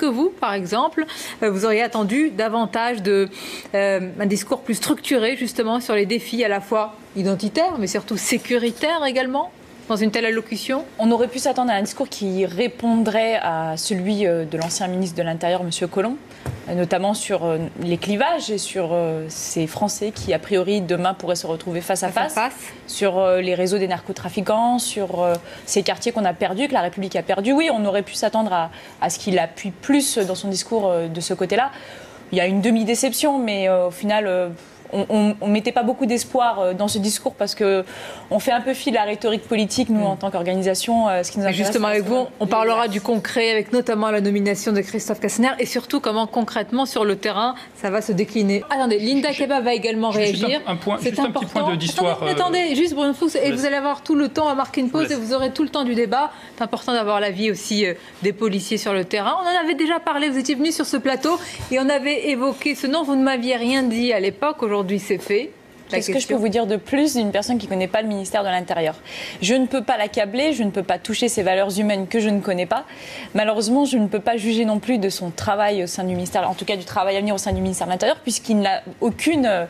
que vous, par exemple, vous auriez attendu davantage un discours plus structuré justement sur les défis à la fois identitaires, mais surtout sécuritaires également, dans une telle allocution? On aurait pu s'attendre à un discours qui répondrait à celui de l'ancien ministre de l'Intérieur, M. Collomb, notamment sur les clivages et sur ces Français qui, a priori, demain pourraient se retrouver face à face, sur les réseaux des narcotrafiquants, sur ces quartiers qu'on a perdus, que la République a perdus. Oui, on aurait pu s'attendre à ce qu'il appuie plus dans son discours de ce côté-là. Il y a une demi-déception, mais au final... on ne mettait pas beaucoup d'espoir dans ce discours parce qu'on fait un peu fi de la rhétorique politique, nous, en tant qu'organisation. Ce qui nous intéresse, justement, avec vous, on parlera du concret, avec notamment la nomination de Christophe Castaner et surtout comment concrètement, sur le terrain, ça va se décliner. Attendez, Linda Kebab va également réagir. C'est un petit point d'histoire. Attendez, juste Bruno Fuchs, et vous allez avoir tout le temps à marquer une pause et vous aurez tout le temps du débat. C'est important d'avoir l'avis aussi des policiers sur le terrain. On en avait déjà parlé, vous étiez venu sur ce plateau et on avait évoqué ce nom. Vous ne m'aviez rien dit à l'époque. Aujourd'hui, c'est fait. Qu'est-ce que je peux vous dire de plus d'une personne qui ne connaît pas le ministère de l'Intérieur? Je ne peux pas l'accabler, je ne peux pas toucher ses valeurs humaines que je ne connais pas. Malheureusement, je ne peux pas juger non plus de son travail au sein du ministère, en tout cas du travail à venir au sein du ministère de l'Intérieur, puisqu'il n'a aucune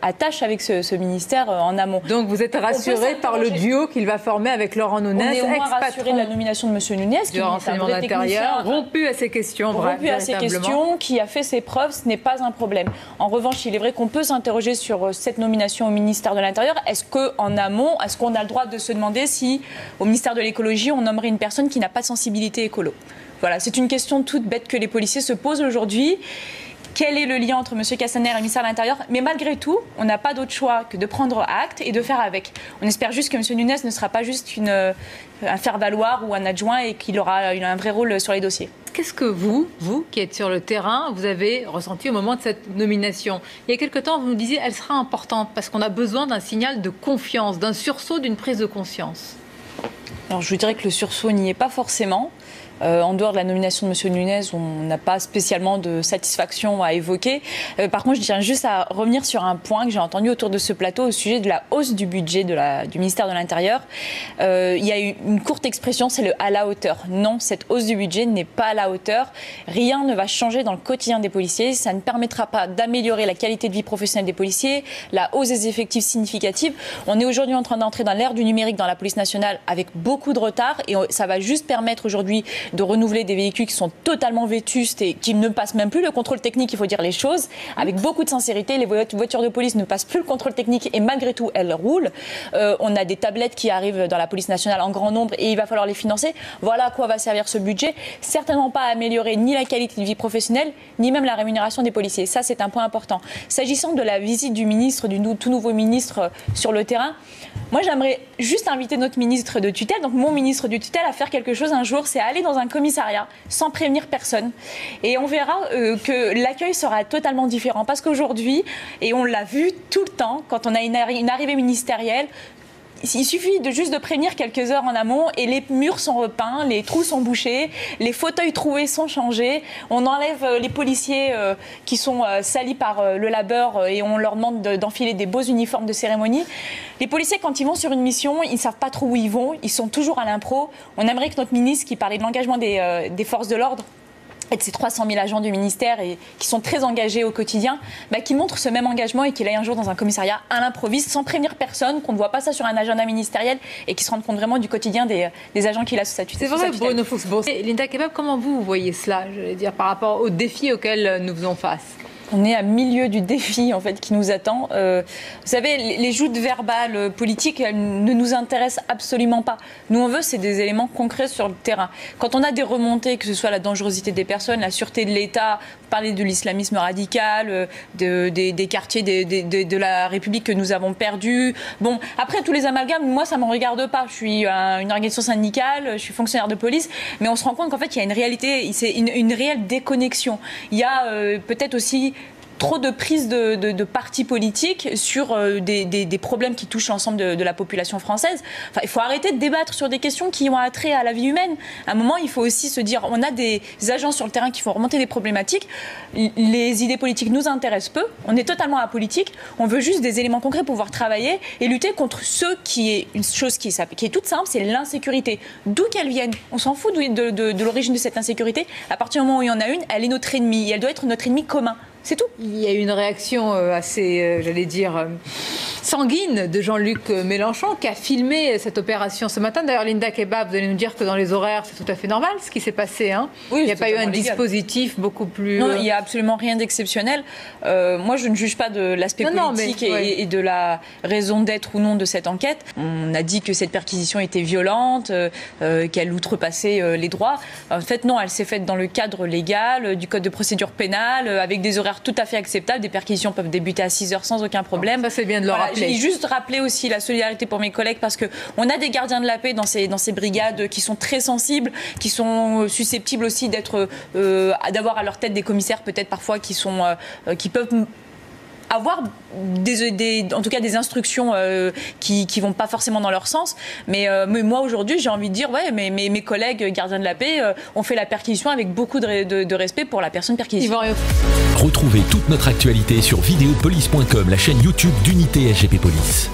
attache avec ce ministère en amont. Donc vous êtes rassuré par le duo qu'il va former avec Laurent Nunez, on est au moins rassuré de la nomination de M. Nunez, qui est un vrai technicien, rompu à ses questions, qui a fait ses preuves, ce n'est pas un problème. En revanche, il est vrai qu'on peut s'interroger sur cette nomination au ministère de l'Intérieur. Est-ce qu'en amont, est-ce qu'on a le droit de se demander si au ministère de l'écologie, on nommerait une personne qui n'a pas de sensibilité écolo? Voilà, c'est une question toute bête que les policiers se posent aujourd'hui. Quel est le lien entre M. Castaner et le ministère de l'Intérieur? Mais malgré tout, on n'a pas d'autre choix que de prendre acte et de faire avec. On espère juste que M. Nunez ne sera pas juste un faire-valoir ou un adjoint et qu'il aura un vrai rôle sur les dossiers. Qu'est-ce que vous qui êtes sur le terrain, vous avez ressenti au moment de cette nomination? Il y a quelque temps, vous nous disiez qu'elle sera importante parce qu'on a besoin d'un signal de confiance, d'un sursaut, d'une prise de conscience. Alors je vous dirais que le sursaut n'y est pas forcément. En dehors de la nomination de M. Nunez, on n'a pas spécialement de satisfaction à évoquer. Par contre, je tiens juste à revenir sur un point que j'ai entendu autour de ce plateau au sujet de la hausse du budget du ministère de l'Intérieur. Il y a eu une courte expression, c'est le « à la hauteur ». Non, cette hausse du budget n'est pas à la hauteur. Rien ne va changer dans le quotidien des policiers. Ça ne permettra pas d'améliorer la qualité de vie professionnelle des policiers, la hausse des effectifs significative. On est aujourd'hui en train d'entrer dans l'ère du numérique dans la police nationale avec beaucoup de retard et ça va juste permettre aujourd'hui de renouveler des véhicules qui sont totalement vétustes et qui ne passent même plus le contrôle technique, il faut dire les choses, avec beaucoup de sincérité. Les voitures de police ne passent plus le contrôle technique et malgré tout, elles roulent. On a des tablettes qui arrivent dans la police nationale en grand nombre et il va falloir les financer. Voilà à quoi va servir ce budget. Certainement pas à améliorer ni la qualité de vie professionnelle, ni même la rémunération des policiers. Ça, c'est un point important. S'agissant de la visite du ministre, du tout nouveau ministre sur le terrain, moi, j'aimerais juste inviter notre ministre de tutelle, donc mon ministre de tutelle, à faire quelque chose un jour, c'est aller dans un commissariat sans prévenir personne. Et on verra que l'accueil sera totalement différent. Parce qu'aujourd'hui, et on l'a vu tout le temps, quand on a une arrivée ministérielle, il suffit juste de prévenir quelques heures en amont et les murs sont repeints, les trous sont bouchés, les fauteuils troués sont changés. On enlève les policiers qui sont salis par le labeur et on leur demande d'enfiler des beaux uniformes de cérémonie. Les policiers, quand ils vont sur une mission, ils ne savent pas trop où ils vont, ils sont toujours à l'impro. On aimerait que notre ministre, qui parlait de l'engagement des forces de l'ordre, et de ces 300 000 agents du ministère et qui sont très engagés au quotidien, qu'il montre ce même engagement et qu'il aille un jour dans un commissariat à l'improviste, sans prévenir personne, qu'on ne voit pas ça sur un agenda ministériel et qu'il se rende compte vraiment du quotidien des agents qu'il a sous sa tutelle. C'est vrai, Bruno Fuchs. Linda Kebab, comment vous voyez cela, je vais dire, par rapport aux défis auxquels nous faisons face? On est à milieu du défi en fait qui nous attend. Vous savez, les joutes verbales politiques, elles ne nous intéressent absolument pas. Nous, on veut, c'est des éléments concrets sur le terrain. Quand on a des remontées, que ce soit la dangerosité des personnes, la sûreté de l'État, parler de l'islamisme radical, des quartiers de la République que nous avons perdus. Bon, après, tous les amalgames, moi, ça ne m'en regarde pas. Je suis une organisation syndicale, je suis fonctionnaire de police, mais on se rend compte qu'en fait, il y a une réalité, c'est une réelle déconnexion. Il y a peut-être aussi trop de prise de partis politiques sur des problèmes qui touchent l'ensemble de la population française. Enfin, il faut arrêter de débattre sur des questions qui ont attrait à la vie humaine. À un moment, il faut aussi se dire, on a des agents sur le terrain qui font remonter des problématiques. Les idées politiques nous intéressent peu. On est totalement apolitique. On veut juste des éléments concrets pour pouvoir travailler et lutter contre qui est une chose qui est toute simple, c'est l'insécurité. D'où qu'elle vienne. On s'en fout de l'origine de cette insécurité. À partir du moment où il y en a une, elle est notre ennemie. Et elle doit être notre ennemi commun. C'est tout. Il y a eu une réaction assez, j'allais dire, sanguine de Jean-Luc Mélenchon qui a filmé cette opération ce matin. D'ailleurs, Linda Kebab, vous allez nous dire que dans les horaires, c'est tout à fait normal ce qui s'est passé. Hein. Oui, il n'y a pas eu un dispositif beaucoup plus... Non, il n'y a absolument rien d'exceptionnel. Moi, je ne juge pas de l'aspect politique et de la raison d'être ou non de cette enquête. On a dit que cette perquisition était violente, qu'elle outrepassait les droits. En fait, non, elle s'est faite dans le cadre légal du code de procédure pénale, avec des horaires tout à fait acceptables. Des perquisitions peuvent débuter à 6 heures sans aucun problème. Ça, c'est bien de le rappeler. J'ai juste rappelé aussi la solidarité pour mes collègues parce qu'on a des gardiens de la paix dans ces brigades qui sont très sensibles, qui sont susceptibles aussi d'avoir à leur tête des commissaires peut-être parfois qui peuvent avoir en tout cas des instructions qui vont pas forcément dans leur sens. Mais moi aujourd'hui j'ai envie de dire mes collègues gardiens de la paix ont fait la perquisition avec beaucoup de respect pour la personne perquisitionnée. Retrouvez toute notre actualité sur videopolice.com, la chaîne YouTube d'Unité SGP Police.